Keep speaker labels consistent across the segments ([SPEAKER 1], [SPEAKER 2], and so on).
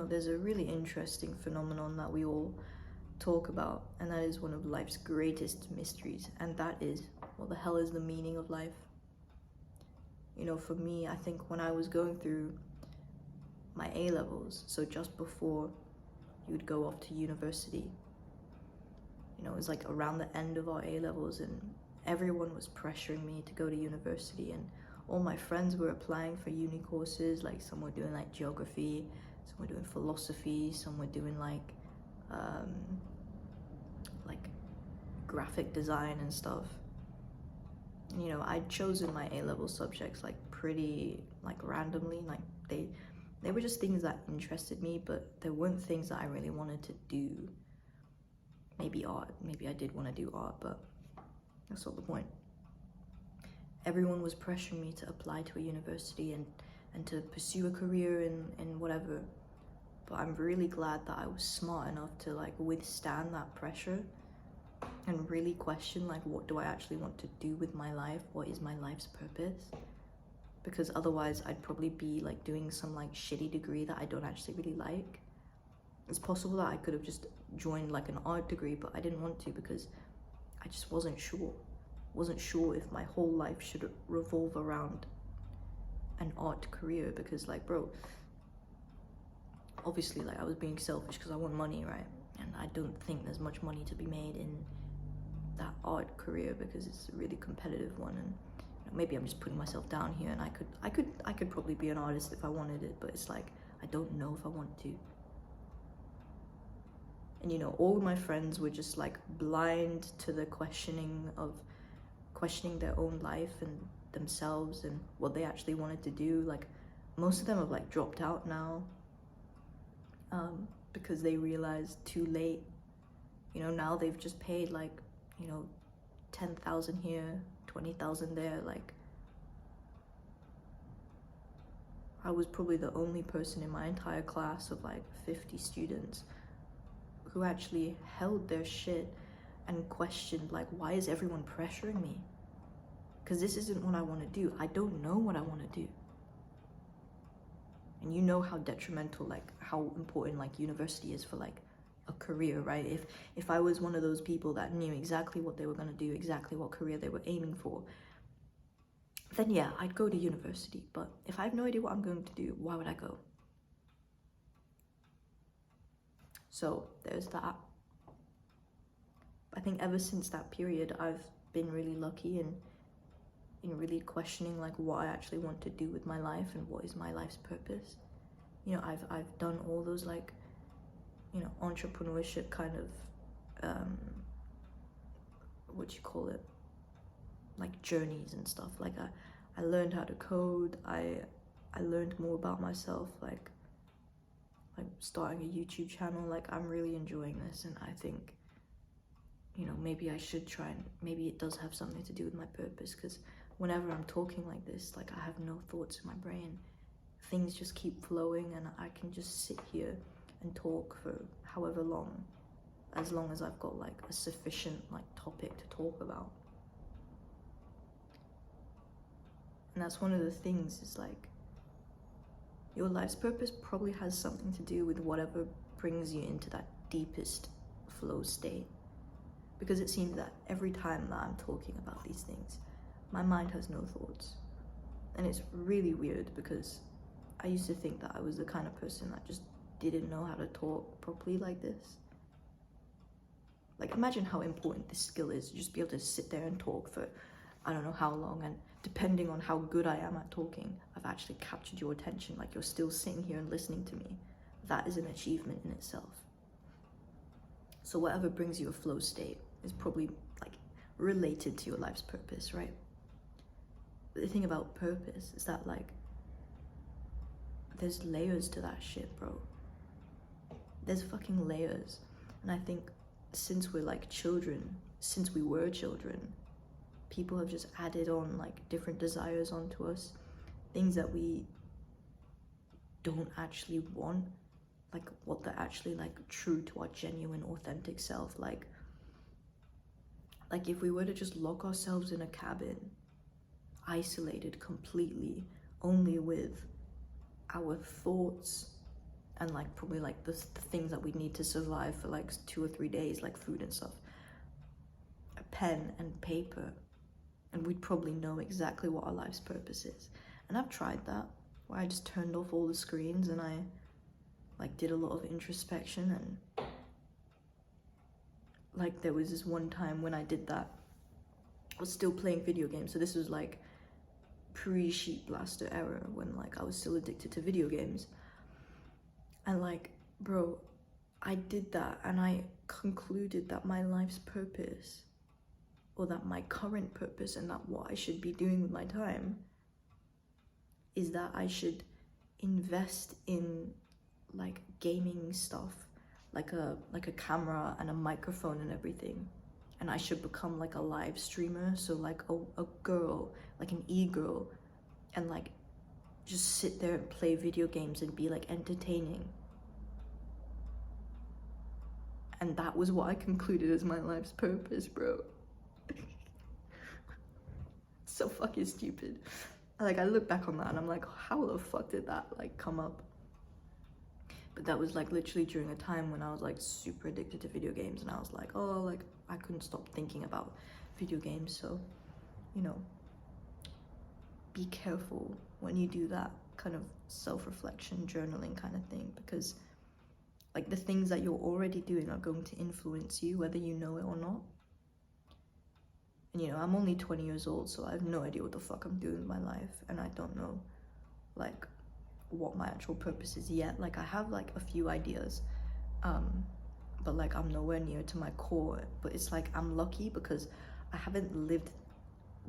[SPEAKER 1] there's a really interesting phenomenon that we all talk about, and that is one of life's greatest mysteries, and that is, what the hell is the meaning of life? For me, I think when I was going through my A levels, so just before you would go off to university, it was like around the end of our A levels, and everyone was pressuring me to go to university, and all my friends were applying for uni courses. Like, some were doing like geography, some were doing philosophy, some were doing um, like graphic design and stuff. I'd chosen my A-level subjects like pretty like randomly. Like, they were just things that interested me, but they weren't things that I really wanted to do. Maybe art, maybe I did want to do art, but that's not the point. Everyone was pressuring me to apply to a university and to pursue a career in whatever. But I'm really glad that I was smart enough to like withstand that pressure and really question, like, what do I actually want to do with my life? What is my life's purpose? Because otherwise I'd probably be like doing some like shitty degree that I don't actually really like. It's possible that I could have just joined like an art degree, but I didn't want to because I just wasn't sure if my whole life should revolve around an art career. Because, like, bro, obviously, like, I was being selfish because I want money, right? And I don't think there's much money to be made in that art career because it's a really competitive one. And maybe I'm just putting myself down here, and I could probably be an artist if I wanted it, but it's like, I don't know if I want to. And all my friends were just like blind to the questioning their own life and themselves and what they actually wanted to do. Like, most of them have like dropped out now because they realized too late. Now they've just paid like 10,000 here, 20,000 there. Like, I was probably the only person in my entire class of like 50 students who actually held their shit and questioned, like, why is everyone pressuring me? Because this isn't what I want to do. I don't know what I want to do. And how detrimental, like, how important like university is for like a career, right? If I was one of those people that knew exactly what they were going to do, exactly what career they were aiming for, then yeah, I'd go to university. But if I have no idea what I'm going to do, why would I go? So there's that. I think ever since that period, I've been really lucky in really questioning like what I actually want to do with my life and what is my life's purpose. I've done all those like entrepreneurship kind of what you call it, like journeys and stuff. Like, I learned how to code. I learned more about myself, like starting a YouTube channel. Like, I'm really enjoying this, and I think maybe I should try, and maybe it does have something to do with my purpose, because whenever I'm talking like this, like, I have no thoughts in my brain. Things just keep flowing, and I can just sit here and talk for however long, as long as I've got like a sufficient like topic to talk about. And that's one of the things, is like, your life's purpose probably has something to do with whatever brings you into that deepest flow state. Because it seems that every time that I'm talking about these things, my mind has no thoughts. And it's really weird, because I used to think that I was the kind of person that just didn't know how to talk properly like this. Like, imagine how important this skill is, just be able to sit there and talk for I don't know how long, and depending on how good I am at talking, I've actually captured your attention, like you're still sitting here and listening to me. That is an achievement in itself. So whatever brings you a flow state is probably like related to your life's purpose, right? But the thing about purpose is that, like, there's layers to that shit, bro. There's fucking layers. And I think since we're like children, since we were children, people have just added on like different desires onto us, things that we don't actually want, like what they're actually like true to our genuine, authentic self. Like if we were to just lock ourselves in a cabin, isolated completely, only with our thoughts and like probably like the things that we need to survive for like 2 or 3 days, like food and stuff, a pen and paper, and we'd probably know exactly what our life's purpose is. And I've tried that, where I just turned off all the screens and I like did a lot of introspection. And like there was this one time when I did that, I was still playing video games. So this was like pre-Sheet Blaster era, when like I was still addicted to video games. And like, bro, I did that and I concluded that my life's purpose, or that my current purpose, and that what I should be doing with my time, is that I should invest in like gaming stuff, like a camera and a microphone and everything. And I should become like a live streamer, so like a girl, like an e-girl, and like just sit there and play video games and be like entertaining. And that was what I concluded as my life's purpose, bro. So fucking stupid. Like I look back on that and I'm like, how the fuck did that like come up? But that was like literally during a time when I was like super addicted to video games, and I was like, oh, like I couldn't stop thinking about video games. So, you know, be careful when you do that kind of self-reflection, journaling kind of thing, because like the things that you're already doing are going to influence you whether you know it or not. And you know, I'm only 20 years old, so I have no idea what the fuck I'm doing with my life, and I don't know like what my actual purpose is yet. Like I have like a few ideas, but like I'm nowhere near to my core. But it's like I'm lucky because I haven't lived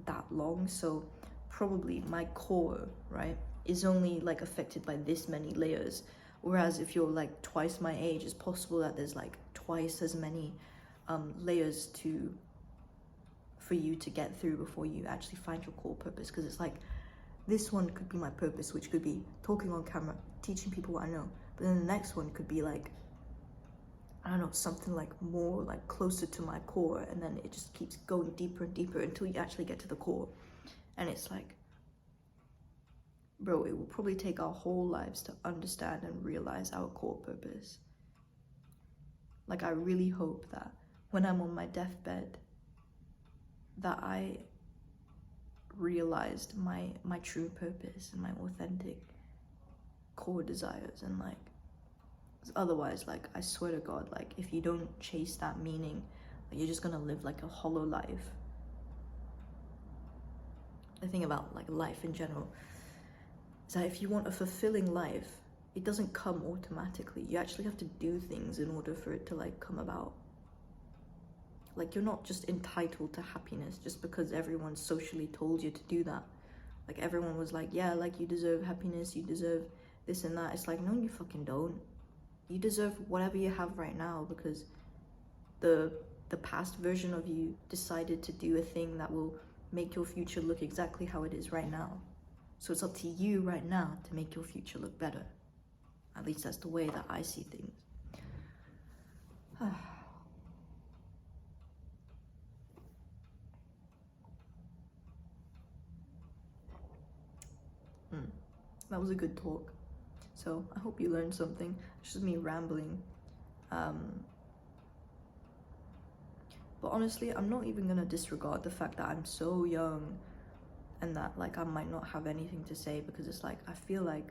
[SPEAKER 1] that long, so probably my core, right, is only like affected by this many layers. Whereas if you're like twice my age, it's possible that there's like twice as many layers for you to get through before you actually find your core purpose. Because it's like, this one could be my purpose, which could be talking on camera, teaching people what I know. But then the next one could be like, I don't know, something like more like closer to my core. And then it just keeps going deeper and deeper until you actually get to the core. And it's like, bro, it will probably take our whole lives to understand and realize our core purpose. Like I really hope that when I'm on my deathbed, that I realized my true purpose and my authentic core desires. And like, otherwise, like I swear to God, like if you don't chase that meaning, like, you're just gonna live like a hollow life. The thing about like life in general is that if you want a fulfilling life, it doesn't come automatically. You actually have to do things in order for it to like come about. Like you're not just entitled to happiness just because everyone socially told you to do that. Like everyone was like, yeah, like you deserve happiness, you deserve this and that. It's like, no, you fucking don't. You deserve whatever you have right now, because the past version of you decided to do a thing that will make your future look exactly how it is right now. So it's up to you right now to make your future look better. At least that's the way that I see things. That was a good talk. So I hope you learned something. It's just me rambling. But honestly, I'm not even gonna disregard the fact that I'm so young and that like I might not have anything to say, because it's like I feel like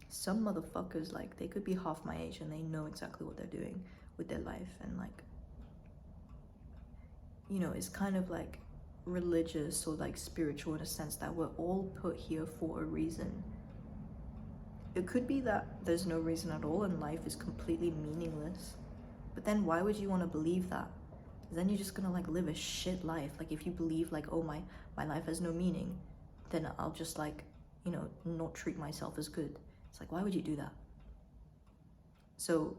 [SPEAKER 1] some motherfuckers, like they could be half my age and they know exactly what they're doing with their life. And like, you know, it's kind of like religious or like spiritual in a sense that we're all put here for a reason. It could be that there's no reason at all and life is completely meaningless, but then why would you want to believe that? Then you're just gonna like live a shit life. Like if you believe like, oh, my life has no meaning, then I'll just like, you know, not treat myself as good. It's like, why would you do that? So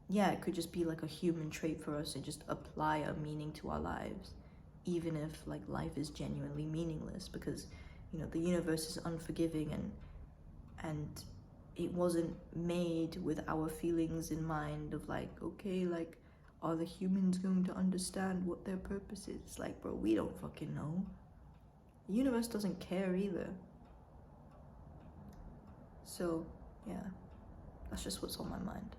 [SPEAKER 1] yeah, it could just be like a human trait for us to just apply a meaning to our lives, even if like life is genuinely meaningless, because you know the universe is unforgiving and it wasn't made with our feelings in mind of like, okay, like are the humans going to understand what their purpose is? It's like, bro, we don't fucking know. The universe doesn't care either. So yeah, That's just what's on my mind.